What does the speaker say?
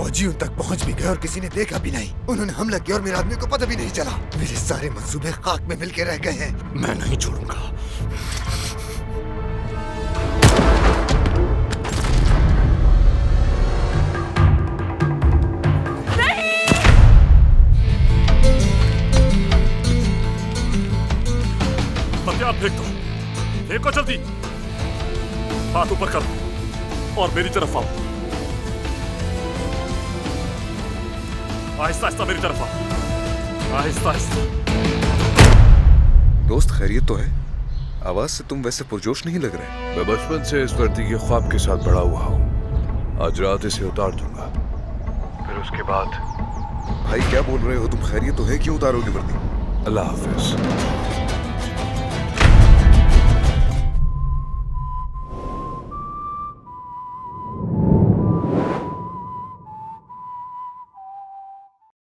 फौजियों तक पहुंच भी गए और किसी ने देखा भी नहीं। उन्होंने हमला किया और मेरे आदमी को पता भी नहीं चला। मेरे सारे मंसूबे खाक में मिलके रह गए हैं। मैं नहीं छोड़ूंगा। हथियार फेंक दो, फेंको जल्दी। हाथ ऊपर करो और मेरी तरफ आओ। आहिस्ता आहिस्ता मेरी तरफ आओ, आहिस्ता आहिस्ता। दोस्त खैरियत तो है? आवाज से तुम वैसे पुरजोश नहीं लग रहे। मैं बचपन से इस वर्दी के ख्वाब के साथ बड़ा हुआ हूँ। आज रात इसे उतार दूंगा, फिर उसके बाद। भाई क्या बोल रहे हो तुम? खैरियत तो है? क्यों उतारोगे वर्दी? अल्लाह हाफिज।